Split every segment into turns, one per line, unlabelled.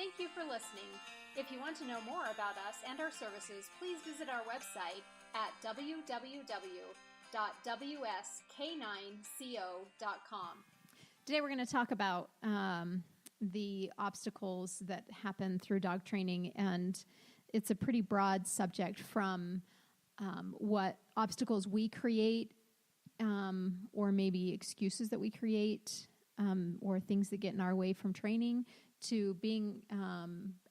Thank you for listening. If you want to know more about us and our services, please visit our website at www.wsk9co.com.
Today we're going to talk about the obstacles that happen through dog training, and it's a pretty broad subject from what obstacles we create or maybe excuses that we create or things that get in our way from training, to being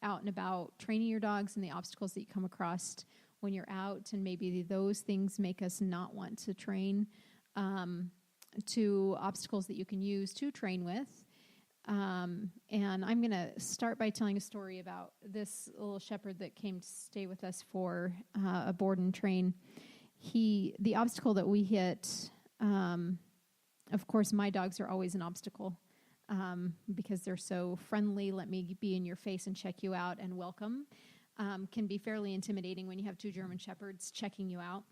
out and about training your dogs and the obstacles that you come across when you're out, and maybe those things make us not want to train, to obstacles that you can use to train with. And I'm going to start by telling a story about this little shepherd that came to stay with us for a board and train. The obstacle that we hit, of course, my dogs are always an obstacle. Because they're so friendly, let me be in your face and check you out and welcome, can be fairly intimidating when you have two German Shepherds checking you out.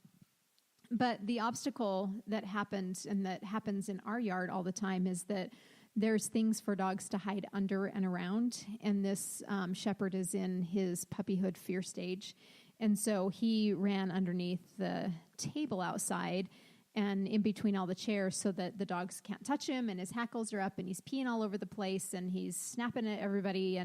But the obstacle that happened, and that happens in our yard all the time, is that there's things for dogs to hide under and around, and this shepherd is in his puppyhood fear stage. And so he ran underneath the table outside and in between all the chairs so that the dogs can't touch him, and his hackles are up, and he's peeing all over the place, and he's snapping at everybody.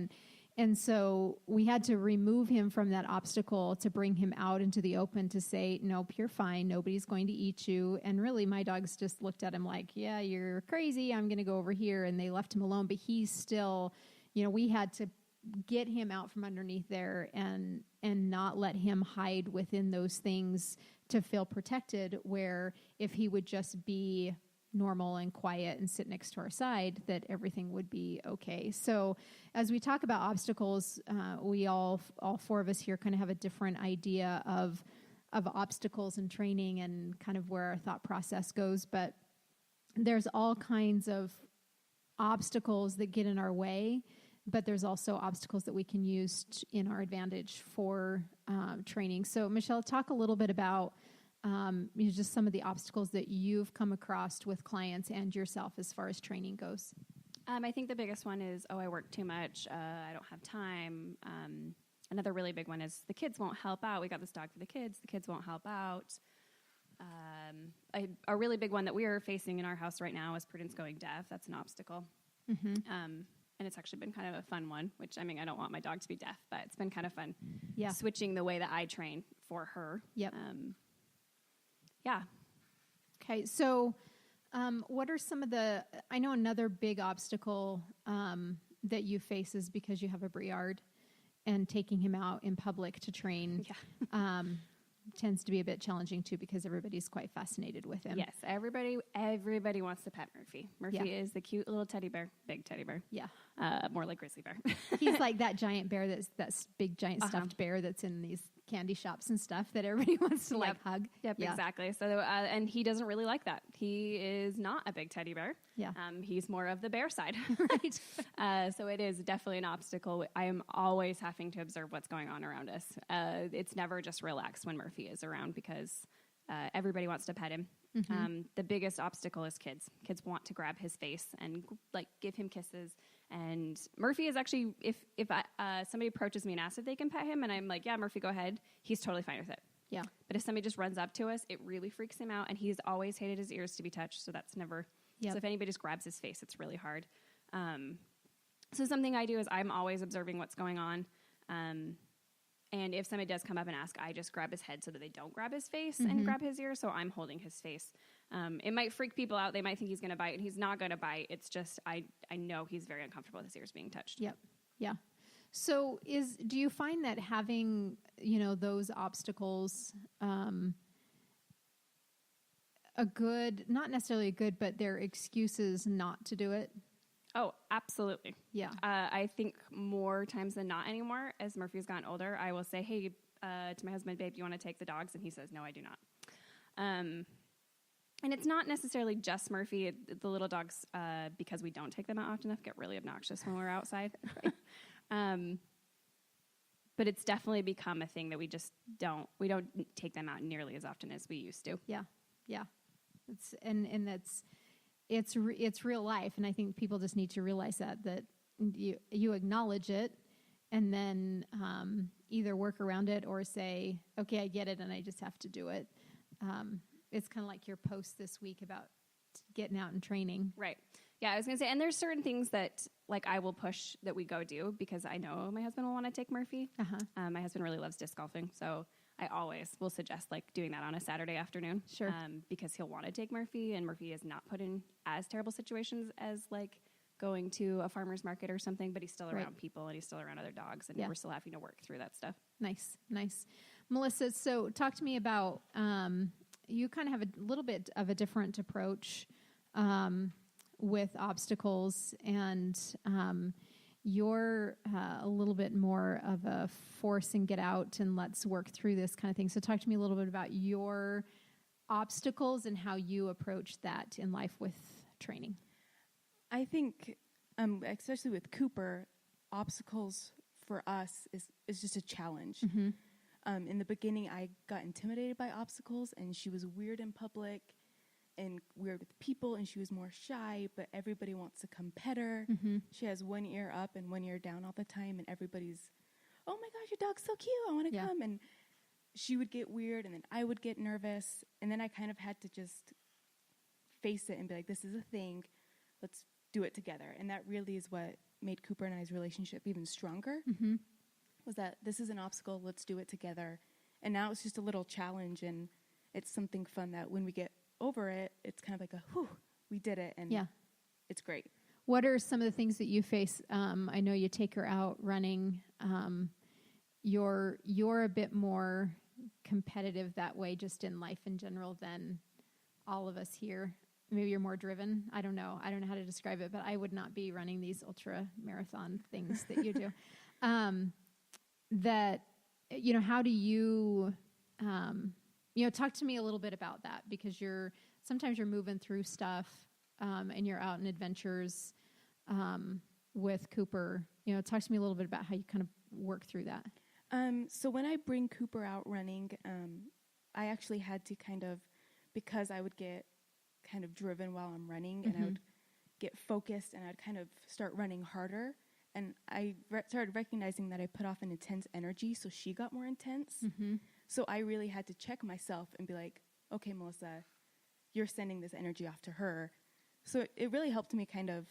And so we had to remove him from that obstacle to bring him out into the open to say, nope, you're fine. Nobody's going to eat you. And really, my dogs just looked at him like, yeah, you're crazy. I'm going to go over here. And they left him alone. But he's still, we had to get him out from underneath there and not let him hide within those things to feel protected, where if he would just be normal and quiet and sit next to our side, that everything would be okay. So as we talk about obstacles, we all four of us here kind of have a different idea of obstacles and training and kind of where our thought process goes. But there's all kinds of obstacles that get in our way, but there's also obstacles that we can use in our advantage for training. So Michelle, talk a little bit about just some of the obstacles that you've come across with clients and yourself as far as training goes.
I think the biggest one is, I work too much. I don't have time. Another really big one is the kids won't help out. We got this dog for the kids. The kids won't help out. A really big one that we are facing in our house right now is Prudence going deaf. That's an obstacle. Mm-hmm. And it's actually been kind of a fun one, which, I don't want my dog to be deaf, but it's been kind of fun. Yeah. Switching the way that I train for her.
Yep.
Yeah.
Okay. So, what are some of I know another big obstacle, that you face is because you have a Briard, and taking him out in public to train, tends to be a bit challenging too, because everybody's quite fascinated with him.
Yes. Everybody wants to pet Murphy. Murphy is the cute little teddy bear, big teddy bear.
Yeah.
More like grizzly bear.
He's like that giant bear, that's big giant stuffed bear that's in these candy shops and stuff that everybody wants to hug.
Yep, yeah. Exactly. So, and he doesn't really like that. He is not a big teddy bear.
Yeah.
He's more of the bear side.
Right.
So it is definitely an obstacle. I am always having to observe what's going on around us. It's never just relaxed when Murphy is around, because everybody wants to pet him. Mm-hmm. The biggest obstacle is kids. Kids want to grab his face and give him kisses. And Murphy is actually, if somebody approaches me and asks if they can pet him, and I'm like, yeah, Murphy, go ahead, he's totally fine with it.
Yeah.
But if somebody just runs up to us, it really freaks him out, and he's always hated his ears to be touched. So that's never. Yep. So if anybody just grabs his face, it's really hard. So something I do is I'm always observing what's going on. And if somebody does come up and ask, I just grab his head so that they don't grab his face and grab his ear. So I'm holding his face. It might freak people out. They might think he's going to bite, and he's not going to bite. It's just, I know he's very uncomfortable with his ears being touched.
Yep. Yeah. So do you find that having, those obstacles, not necessarily a good, but they're excuses not to do it?
Oh, absolutely.
Yeah.
I think more times than not anymore, as Murphy's gotten older, I will say, hey, to my husband, babe, do you want to take the dogs? And he says, no, I do not. And it's not necessarily just Murphy. The little dogs, because we don't take them out often enough, get really obnoxious when we're outside. But it's definitely become a thing that we just don't take them out nearly as often as we used to.
Yeah. Yeah. It's real life. And I think people just need to realize that you acknowledge it, and then either work around it or say, okay, I get it, and I just have to do it. It's kind of like your post this week about getting out and training.
Right. Yeah, I was going to say, and there's certain things that, like, I will push that we go do because I know my husband will want to take Murphy. My husband really loves disc golfing, so I always will suggest, like, doing that on a Saturday afternoon.
Sure.
Because he'll want to take Murphy, and Murphy is not put in as terrible situations as, like, going to a farmer's market or something, but he's still around people, and he's still around other dogs, and we're still having to work through that stuff.
Nice. Melissa, so talk to me about, you kind of have a little bit of a different approach with obstacles, and you're a little bit more of a force and get out and let's work through this kind of thing. So talk to me a little bit about your obstacles and how you approach that in life with training.
I think, especially with Cooper, obstacles for us is just a challenge. In the beginning, I got intimidated by obstacles, and she was weird in public and weird with people, and she was more shy, but everybody wants to come pet her. She has one ear up and one ear down all the time, and everybody's, oh my gosh, your dog's so cute, I want to come. And she would get weird, and then I would get nervous, and then I kind of had to just face it and be like, this is a thing, let's do it together. And that really is what made Cooper and I's relationship even stronger, was that this is an obstacle, let's do it together. And now it's just a little challenge, and it's something fun that when we get over it, it's kind of like a, whew, we did it, and it's great.
What are some of the things that you face? I know you take her out running. You're a bit more competitive that way just in life in general than all of us here. Maybe you're more driven. I don't know how to describe it, but I would not be running these ultra marathon things that you do. How do you, talk to me a little bit about that, because sometimes you're moving through stuff, and you're out in adventures, with Cooper. Talk to me a little bit about how you kind of work through that.
So when I bring Cooper out running, I actually had to because I would get kind of driven while I'm running, and I would get focused, and I'd kind of start running harder. And I started recognizing that I put off an intense energy, so she got more intense. So I really had to check myself and be like, okay, Melissa, you're sending this energy off to her. So it really helped me kind of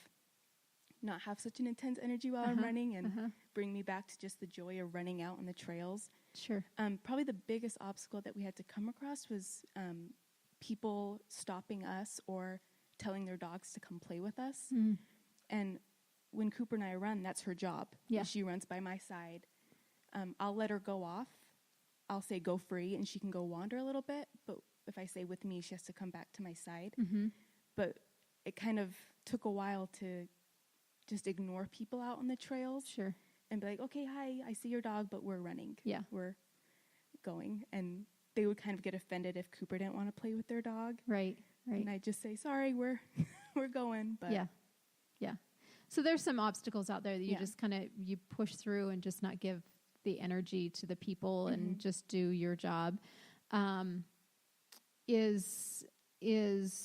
not have such an intense energy while I'm running, and bring me back to just the joy of running out on the trails.
Sure.
Probably the biggest obstacle that we had to come across was people stopping us or telling their dogs to come play with us. And when Cooper and I run, that's her job.
Yeah.
She runs by my side. I'll let her go off. I'll say go free, and she can go wander a little bit. But if I say with me, she has to come back to my side. But it kind of took a while to just ignore people out on the trails.
Sure.
And be like, okay, hi, I see your dog, but we're running.
Yeah.
We're going. And they would kind of get offended if Cooper didn't want to play with their dog.
Right.
And I'd just say, sorry, we're going. But
yeah. So there's some obstacles out there that you just kind of, you push through and just not give the energy to the people and just do your job. Is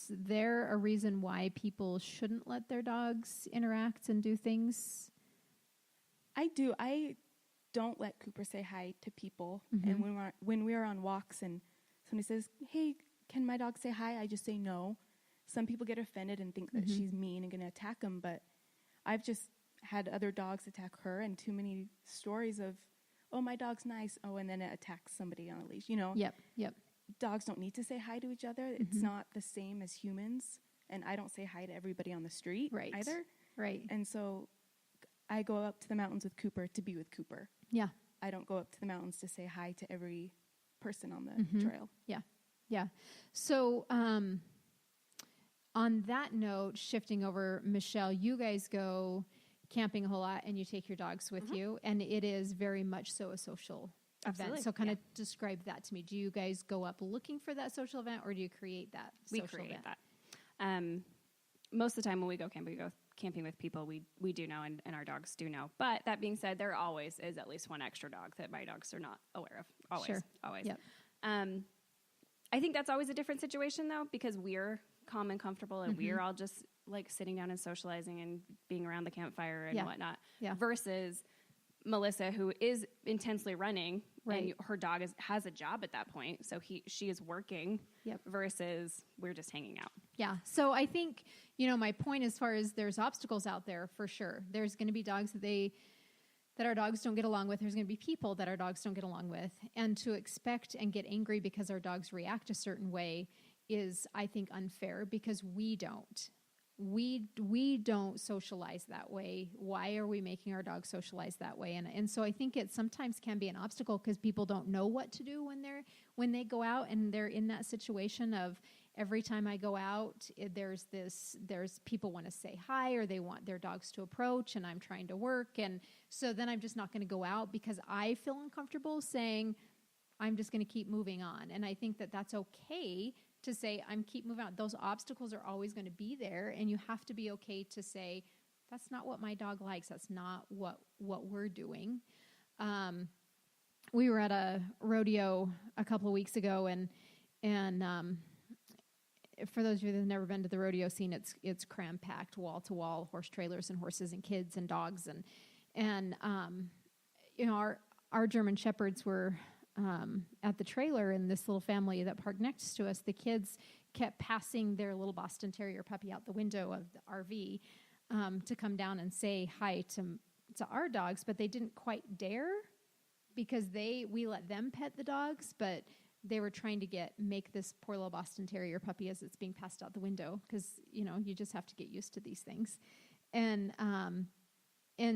there a reason why people shouldn't let their dogs interact and do things?
I do. I don't let Cooper say hi to people. And when we are on walks and somebody says, hey, can my dog say hi? I just say no. Some people get offended and think that she's mean and going to attack them, but I've just had other dogs attack her, and too many stories of, oh, my dog's nice. Oh, and then it attacks somebody on a leash,
Yep.
Dogs don't need to say hi to each other. It's not the same as humans. And I don't say hi to everybody on the street either.
Right.
And so I go up to the mountains with Cooper to be with Cooper.
Yeah.
I don't go up to the mountains to say hi to every person on the trail.
Yeah. So, on that note, shifting over, Michelle, you guys go camping a whole lot and you take your dogs with you, and it is very much so a social event. So kind of describe that to me. Do you guys go up looking for that social event, or do you create that social event?
We create that. Most of the time when we go camping with people, we do know, and our dogs do know. But that being said, there always is at least one extra dog that my dogs are not aware of. Always.
Yep.
I think that's always a different situation, though, because we're calm and comfortable, and we're all just like sitting down and socializing and being around the campfire and whatnot.
Yeah.
Versus Melissa, who is intensely running,
Right.
and her dog has a job at that point, so she is working.
Yep.
Versus we're just hanging out.
Yeah. So I think, my point as far as there's obstacles out there for sure. There's going to be dogs that our dogs don't get along with. There's going to be people that our dogs don't get along with. And to expect and get angry because our dogs react a certain way is, I think, unfair because we don't. We don't socialize that way. Why are we making our dogs socialize that way? And so I think it sometimes can be an obstacle because people don't know what to do when they go out and they're in that situation of every time I go out, there's people want to say hi or they want their dogs to approach and I'm trying to work. And so then I'm just not going to go out because I feel uncomfortable saying I'm just going to keep moving on. And I think that that's okay to say, I'm keep moving on. Those obstacles are always going to be there. And you have to be okay to say, that's not what my dog likes. That's not what we're doing. We were at a rodeo a couple of weeks ago and for those of you that have never been to the rodeo scene, it's cram-packed, wall-to-wall, horse trailers and horses and kids and dogs. And our German Shepherds were at the trailer, and this little family that parked next to us, the kids kept passing their little Boston Terrier puppy out the window of the RV to come down and say hi to our dogs, but they didn't quite dare because we let them pet the dogs, but they were trying to make this poor little Boston Terrier puppy as it's being passed out the window because, you just have to get used to these things. And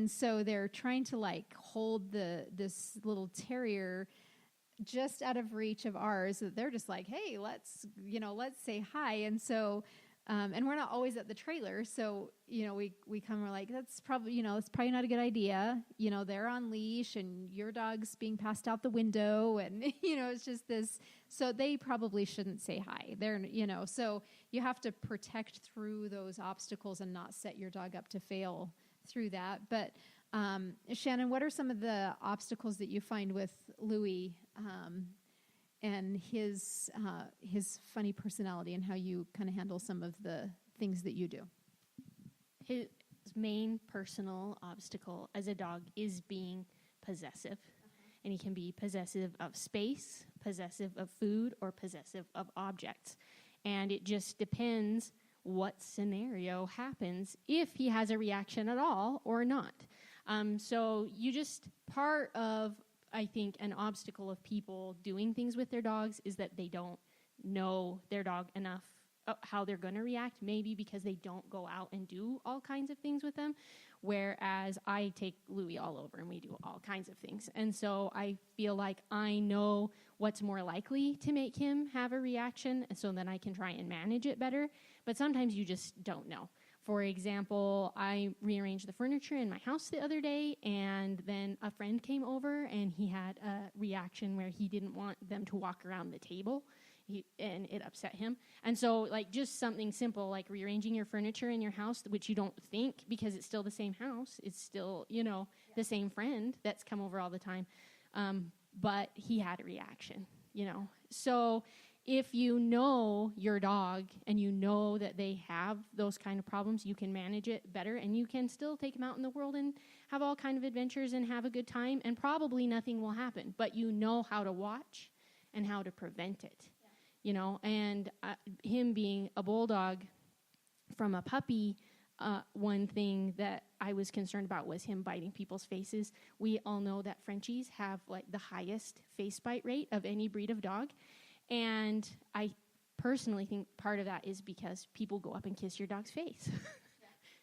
so they're trying to hold this little terrier just out of reach of ours. They're just like, hey, let's say hi. And so, and we're not always at the trailer. So, we come, we're like, that's probably not a good idea. They're on leash and your dog's being passed out the window. And, it's just this, so they probably shouldn't say hi. So you have to protect through those obstacles and not set your dog up to fail through that. But, Shannon, what are some of the obstacles that you find with Louie, and his funny personality and how you kind of handle some of the things that you do?
His main personal obstacle as a dog is being possessive. And he can be possessive of space, possessive of food, or possessive of objects. And it just depends what scenario happens, if he has a reaction at all or not. So part of, I think, an obstacle of people doing things with their dogs is that they don't know their dog enough how they're going to react, maybe because they don't go out and do all kinds of things with them, whereas I take Louie all over and we do all kinds of things. And so I feel like I know what's more likely to make him have a reaction, and so then I can try and manage it better. But sometimes you just don't know. For example, I rearranged the furniture in my house the other day, and then a friend came over, and he had a reaction where he didn't want them to walk around the table, and it upset him. And so, just something simple like rearranging your furniture in your house, which you don't think, because it's still the same house, it's still, the same friend that's come over all the time, but he had a reaction, So if you know your dog and you know that they have those kind of problems, you can manage it better, and you can still take them out in the world and have all kind of adventures and have a good time, and probably nothing will happen, but you know how to watch and how to prevent it, and him being a bulldog from a puppy, one thing that I was concerned about was him biting people's faces. We all know that Frenchies have the highest face bite rate of any breed of dog. And I personally think part of that is because people go up and kiss your dog's face.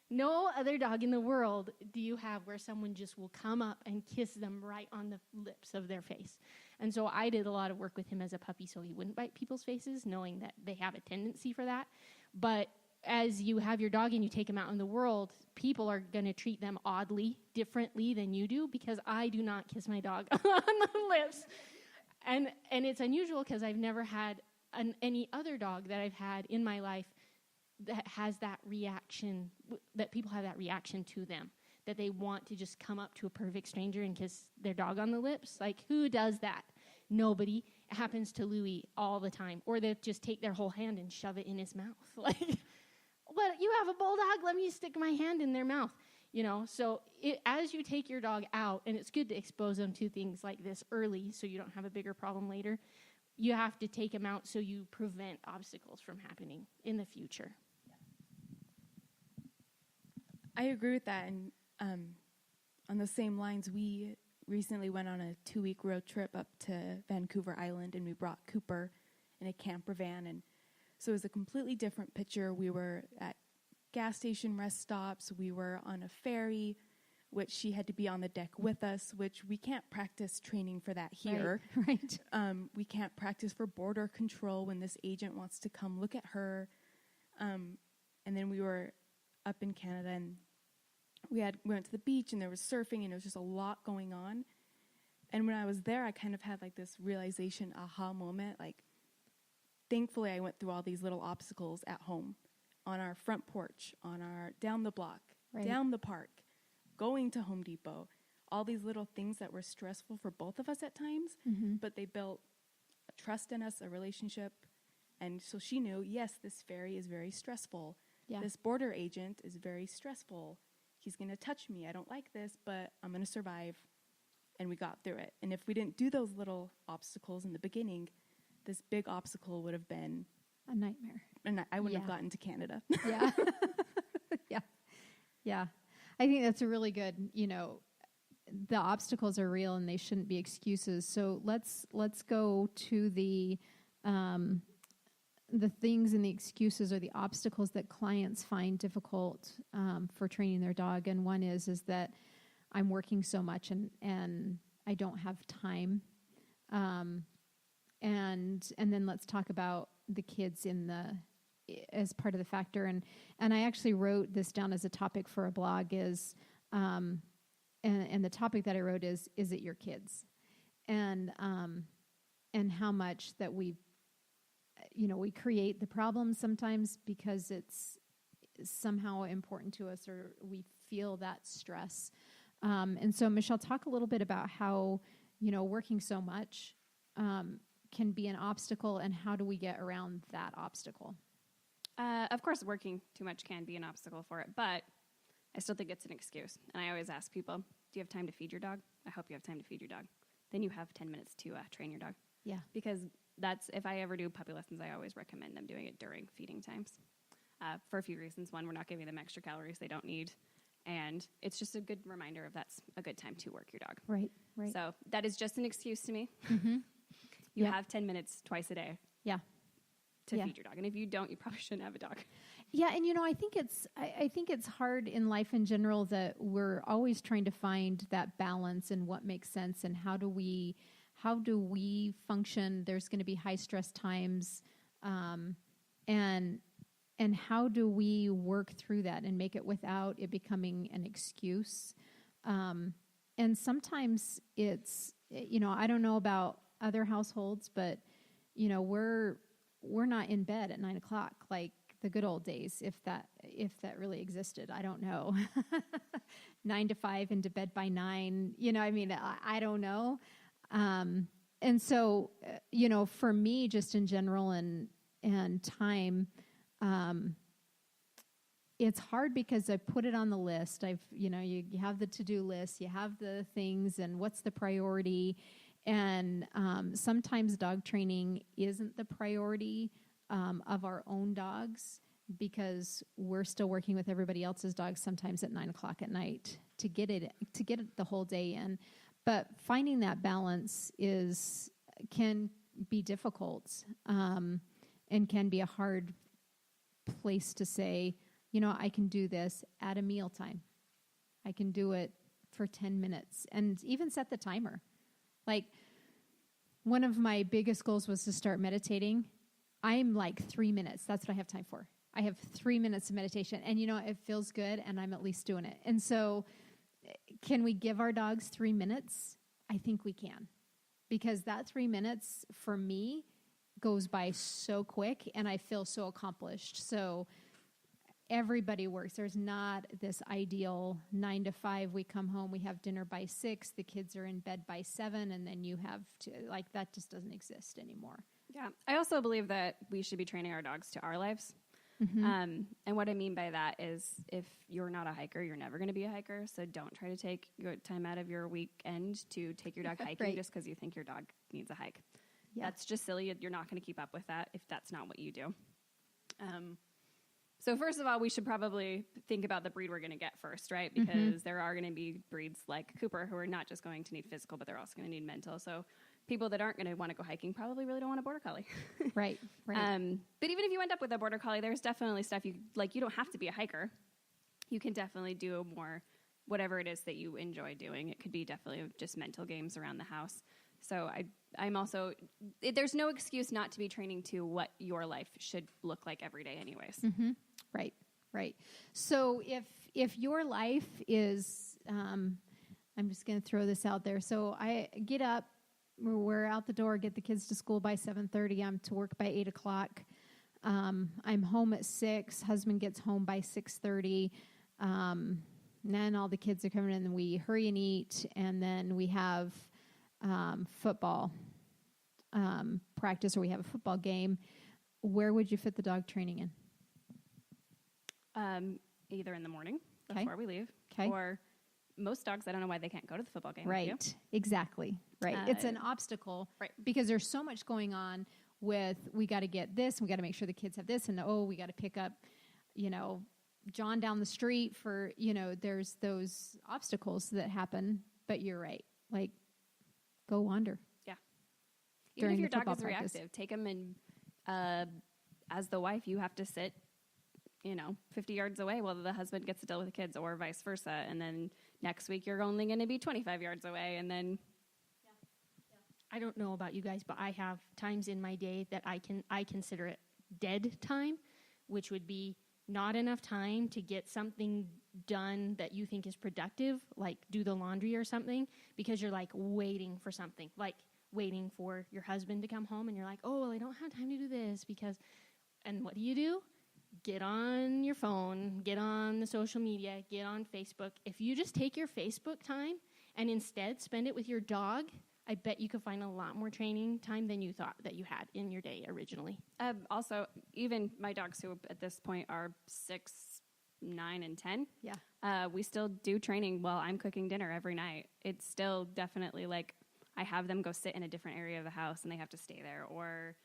No other dog in the world do you have where someone just will come up and kiss them right on the lips of their face. And so I did a lot of work with him as a puppy so he wouldn't bite people's faces, knowing that they have a tendency for that. But as you have your dog and you take him out in the world, people are going to treat them oddly, differently than you do, because I do not kiss my dog on the lips. And it's unusual because I've never had any other dog that I've had in my life that has that reaction, that people have that reaction to them, that they want to just come up to a perfect stranger and kiss their dog on the lips. Who does that? Nobody. It happens to Louie all the time. Or they just take their whole hand and shove it in his mouth. What? You have a bulldog? Let me stick my hand in their mouth. So as you take your dog out, and it's good to expose them to things like this early so you don't have a bigger problem later, you have to take them out so you prevent obstacles from happening in the future.
I agree with that. And on the same lines, we recently went on a 2-week road trip up to Vancouver Island, and we brought Cooper in a camper van. And so it was a completely different picture. We were at gas station rest stops. We were on a ferry, which she had to be on the deck with us, which we can't practice training for that here.
Right.
We can't practice for border control when this agent wants to come look at her. And then we were up in Canada, and we went to the beach, and there was surfing, and it was just a lot going on. And when I was there, I kind of had like this realization, aha moment. Like, thankfully, I went through all these little obstacles at home, on our front porch, down the block, down the park, going to Home Depot, all these little things that were stressful for both of us at times, but they built a trust in us, a relationship. And so she knew, yes, this ferry is very stressful. Yeah. This border agent is very stressful. He's going to touch me. I don't like this, but I'm going to survive. And we got through it. And if we didn't do those little obstacles in the beginning, this big obstacle would have been
a nightmare.
And I wouldn't have gotten to Canada.
Yeah. Yeah. I think that's a really good, the obstacles are real and they shouldn't be excuses. So let's go to the things and the excuses or the obstacles that clients find difficult for training their dog. And one is that I'm working so much and I don't have time. And then let's talk about the kids as part of the factor. And I actually wrote this down as a topic for a blog is, and the topic that I wrote is it your kids? And how much that we create the problem sometimes because it's somehow important to us or we feel that stress. And so Michelle, talk a little bit about how, working so much, can be an obstacle and how do we get around that obstacle?
Of course, working too much can be an obstacle for it, but I still think it's an excuse. And I always ask people, do you have time to feed your dog? I hope you have time to feed your dog. Then you have 10 minutes to train your dog.
Yeah.
Because if I ever do puppy lessons, I always recommend them doing it during feeding times for a few reasons. One, we're not giving them extra calories they don't need. And it's just a good reminder of that's a good time to work your dog.
Right.
So that is just an excuse to me.
Mm-hmm.
You have 10 minutes twice a day.
Yeah.
To feed your dog. And if you don't, you probably shouldn't have a dog.
Yeah, and I think it's hard in life in general that we're always trying to find that balance and what makes sense and how do we function. There's going to be high stress times, and how do we work through that and make it without it becoming an excuse. And sometimes it's I don't know about other households, but we're not in bed at 9:00 like the good old days, if that really existed. I don't know. 9 to 5 into bed by 9. I don't know. And so, for me, just in general and time, it's hard because I put it on the list. You have the to-do list, you have the things, and what's the priority. And sometimes dog training isn't the priority of our own dogs because we're still working with everybody else's dogs sometimes at 9:00 at night to get it the whole day in. But finding that balance can be difficult and can be a hard place to say, I can do this at a mealtime. I can do it for 10 minutes and even set the timer. Like, one of my biggest goals was to start meditating. I'm like 3 minutes. That's what I have time for. I have 3 minutes of meditation. And, it feels good, and I'm at least doing it. And so can we give our dogs 3 minutes? I think we can. Because that 3 minutes, for me, goes by so quick, and I feel so accomplished. So everybody works. There's not this ideal 9 to 5. We come home, we have dinner by 6. The kids are in bed by 7, and then you have to, that just doesn't exist anymore.
Yeah. I also believe that we should be training our dogs to our lives. And what I mean by that is if you're not a hiker, you're never going to be a hiker. So don't try to take your time out of your weekend to take your dog hiking just because you think your dog needs a hike. Yeah. That's just silly. You're not going to keep up with that if that's not what you do. So first of all, we should probably think about the breed we're going to get first, right? Because there are going to be breeds like Cooper who are not just going to need physical, but they're also going to need mental. So people that aren't going to want to go hiking probably really don't want a border collie.
Right.
But even if you end up with a border collie, there's definitely stuff you don't have to be a hiker. You can definitely do more, whatever it is that you enjoy doing. It could be definitely just mental games around the house. So I'm also, there's no excuse not to be training to what your life should look like every day anyways.
Right. So if your life is, I'm just going to throw this out there. So I get up, we're out the door, get the kids to school by 7:30. I'm to work by 8 o'clock. I'm home at 6. Husband gets home by 6:30. Then all the kids are coming in, and we hurry and eat, and then we have football practice, or we have a football game. Where would you fit the dog training in?
Either in the morning before we leave, or most dogs, I don't know why they can't go to the football game.
Right, exactly. Right, it's an obstacle,
right?
Because there's so much going on. With we got to get this, we got to make sure the kids have this, and we got to pick up, John down the street for there's those obstacles that happen. But you're right, like go wander.
Yeah, even if your dog is reactive, take them and as the wife, you have to sit 50 yards away while the husband gets to deal with the kids, or vice versa. And then next week you're only going to be 25 yards away. And then,
I don't know about you guys, but I have times in my day that I consider it dead time, which would be not enough time to get something done that you think is productive, like do the laundry or something, because you're like waiting for something, like waiting for your husband to come home, and you're like, oh, well, I don't have time to do this and what do? Get on your phone, get on the social media, get on Facebook. If you just take your Facebook time and instead spend it with your dog, I bet you could find a lot more training time than you thought that you had in your day originally.
Also, even my dogs who at this point are 6, 9, and 10, we still do training while I'm cooking dinner every night. It's still definitely like I have them go sit in a different area of the house and they have to stay there, or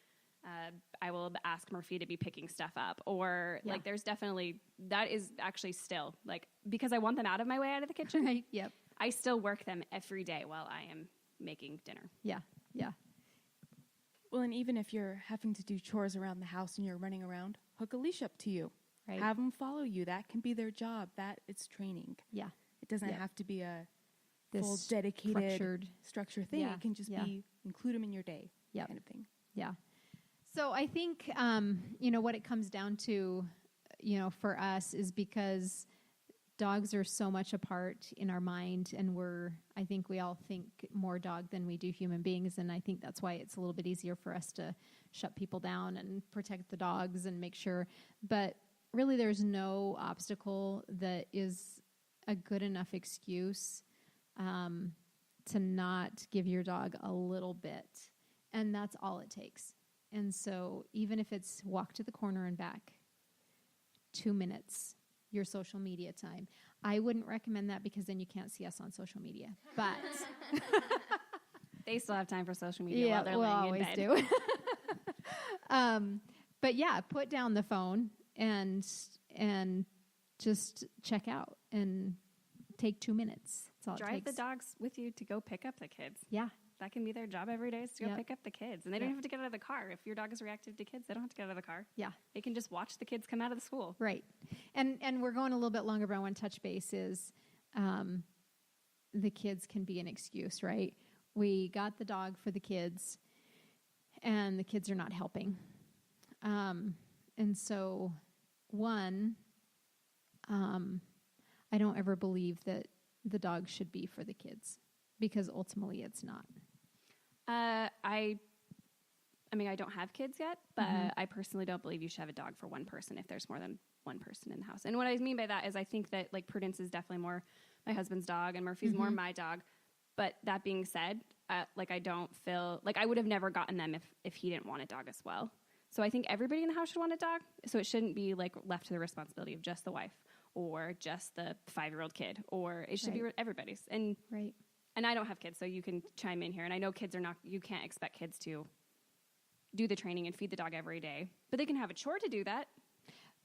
I will ask Murphy to be picking stuff up, or like there's definitely, that is actually still like, because I want them out of my way out of the kitchen.
Right. Yep.
I still work them every day while I am making dinner.
Yeah.
Well, and even if you're having to do chores around the house and you're running around, hook a leash up to you. Right. Have them follow you. That can be their job. That it's training.
Yeah.
It doesn't have to be a
this
full dedicated structure thing. It can just be include them in your day kind of thing.
Yeah. So I think, what it comes down to, for us is because dogs are so much a part in our mind, and I think we all think more dog than we do human beings. And I think that's why it's a little bit easier for us to shut people down and protect the dogs and make sure. But really there's no obstacle that is a good enough excuse to not give your dog a little bit. And that's all it takes. And so even if it's walk to the corner and back, 2 minutes, your social media time. I wouldn't recommend that because then you can't see us on social media. But
they still have time for social media while they're laying in bed.
Always do. But put down the phone and just check out and take 2 minutes. That's all
Drive
it takes.
the dogs with you to go pick up the kids.
Yeah.
That can be their job every day, is to go pick up the kids. And they don't have to get out of the car. If your dog is reactive to kids, they don't have to get out of the car.
Yeah.
They can just watch the kids come out of the school.
Right. And we're going a little bit longer, but I want to touch base is the kids can be an excuse, right? We got the dog for the kids, and the kids are not helping. And so, I don't ever believe that the dog should be for the kids, because ultimately it's not.
I don't have kids yet, but I personally don't believe you should have a dog for one person if there's more than one person in the house. And what I mean by that is I think that like Prudence is definitely more my husband's dog and Murphy's more my dog. But that being said, I don't feel like I would have never gotten them if he didn't want a dog as well. So I think everybody in the house should want a dog. So it shouldn't be like left to the responsibility of just the wife or just the 5-year-old kid, or it should be everybody's. And and I don't have kids, so you can chime in here. And I know kids are not, you can't expect kids to do the training and feed the dog every day, but they can have a chore to do that.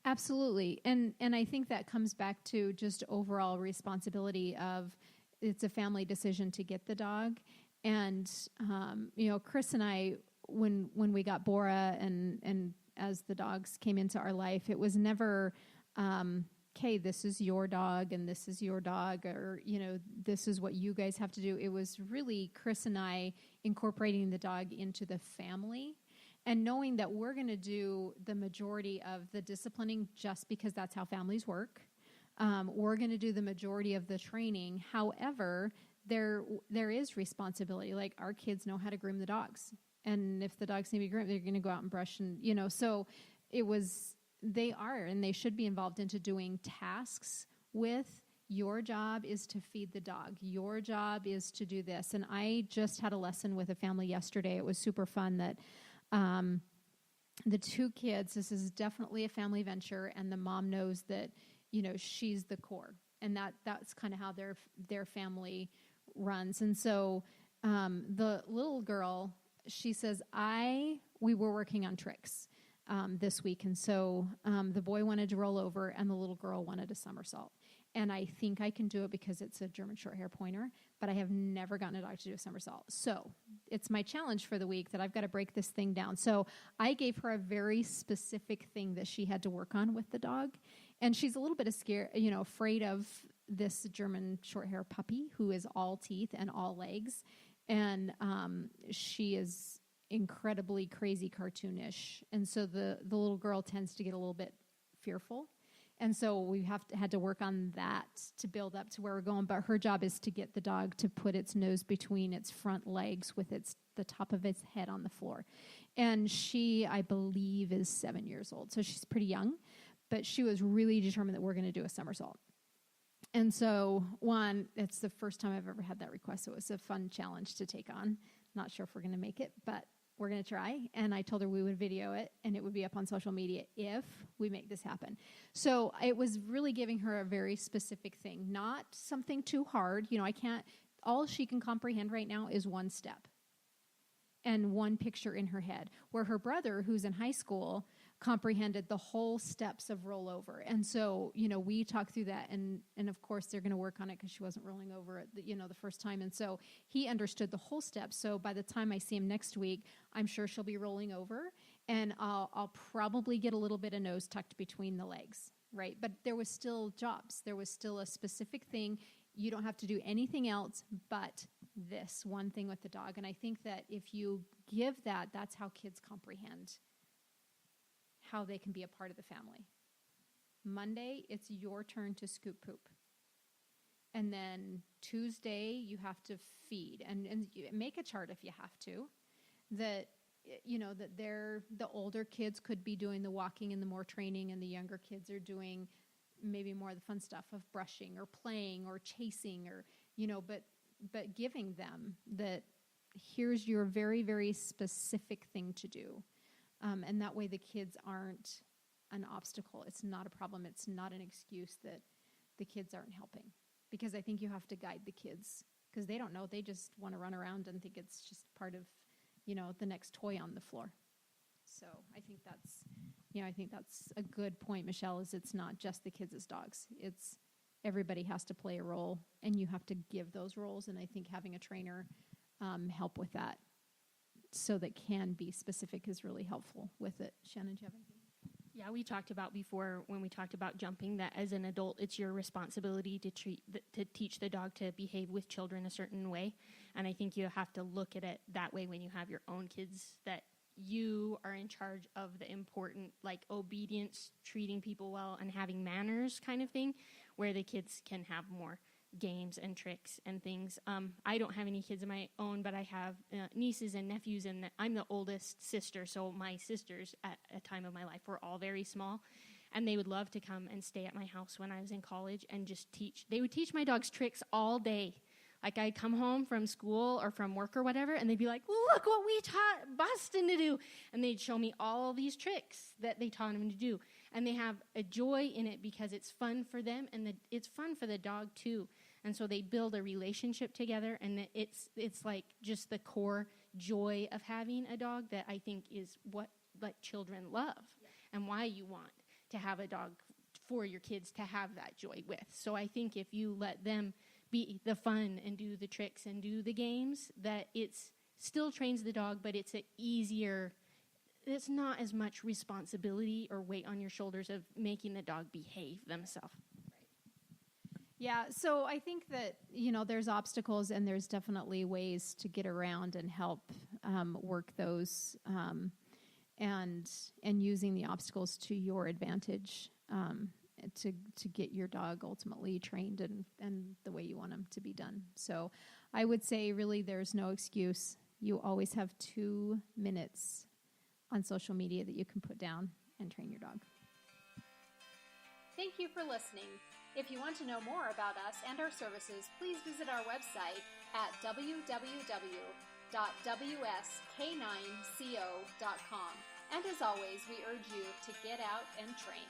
Absolutely. And I think that comes back to just overall responsibility of, it's a family decision to get the dog. And, Chris and I, when we got Bora and as the dogs came into our life, it was never, okay, this is your dog and this is your dog, or, this is what you guys have to do. It was really Chris and I incorporating the dog into the family and knowing that we're going to do the majority of the disciplining just because that's how families work. We're going to do the majority of the training. However, there is responsibility. Like, our kids know how to groom the dogs. And if the dogs need to be groomed, they're going to go out and brush. And, so they are, and they should be involved into doing tasks with, your job is to feed the dog. Your job is to do this. And I just had a lesson with a family yesterday. It was super fun that the 2 kids, this is definitely a family venture, and the mom knows that, she's the core, and that's kind of how their family runs. And so the little girl, she says, we were working on tricks this week, and so the boy wanted to roll over, and the little girl wanted a somersault. And I think I can do it because it's a German short hair pointer, but I have never gotten a dog to do a somersault. So it's my challenge for the week that I've got to break this thing down. So I gave her a very specific thing that she had to work on with the dog. And she's a little bit afraid of this German short hair puppy who is all teeth and all legs. And she is incredibly crazy cartoonish. And so the little girl tends to get a little bit fearful. And so we had to work on that to build up to where we're going. But her job is to get the dog to put its nose between its front legs with the top of its head on the floor. And she, I believe, is 7 years old. So she's pretty young. But she was really determined that we're going to do a somersault. And so, it's the first time I've ever had that request. So it was a fun challenge to take on. Not sure if we're going to make it, but we're going to try. And I told her we would video it and it would be up on social media if we make this happen. So it was really giving her a very specific thing, not something too hard. All she can comprehend right now is 1 step and 1 picture in her head, where her brother, who's in high school, comprehended the whole steps of rollover. And so, we talked through that, and of course they're going to work on it because she wasn't rolling over the first time. And so he understood the whole steps. So by the time I see him next week, I'm sure she'll be rolling over, and I'll probably get a little bit of nose tucked between the legs, right? But there was still jobs. There was still a specific thing. You don't have to do anything else but this one thing with the dog. And I think that if you give that's how kids comprehend how they can be a part of the family. Monday, it's your turn to scoop poop. And then Tuesday, you have to feed. And make a chart if you have to. That the older kids could be doing the walking and the more training, and the younger kids are doing maybe more of the fun stuff of brushing or playing or chasing, or, but giving them that here's your very, very specific thing to do. And that way the kids aren't an obstacle. It's not a problem. It's not an excuse that the kids aren't helping. Because I think you have to guide the kids, because they don't know. They just want to run around and think it's just part of, the next toy on the floor. So I think that's a good point, Michelle, is it's not just the kids as dogs. It's everybody has to play a role, and you have to give those roles. And I think having a trainer help with that, so that can be specific, is really helpful with it. Shannon, do you have anything?
Yeah, we talked about before when we talked about jumping that as an adult, it's your responsibility to teach the dog to behave with children a certain way. And I think you have to look at it that way when you have your own kids, that you are in charge of the important, like, obedience, treating people well, and having manners kind of thing, where the kids can have more games and tricks and things. I don't have any kids of my own, but I have nieces and nephews, and I'm the oldest sister, so my sisters at a time of my life were all very small, and they would love to come and stay at my house when I was in college and just teach. They would teach my dogs tricks all day. Like I'd come home from school or from work or whatever, and they'd be like, look what we taught Boston to do. And they'd show me all these tricks that they taught him to do. And they have a joy in it because it's fun for them, and it's fun for the dog too. And so they build a relationship together, and it's like just the core joy of having a dog that I think is what like children love, and why you want to have a dog for your kids to have that joy with. So I think if you let them be the fun and do the tricks and do the games, that it's still trains the dog, but it's it's not as much responsibility or weight on your shoulders of making the dog behave themselves.
Yeah, so I think that, there's obstacles, and there's definitely ways to get around and help work those, and using the obstacles to your advantage, to get your dog ultimately trained and the way you want them to be done. So I would say really there's no excuse. You always have 2 minutes on social media that you can put down and train your dog.
Thank you for listening. If you want to know more about us and our services, please visit our website at www.wsk9co.com. And as always, we urge you to get out and train.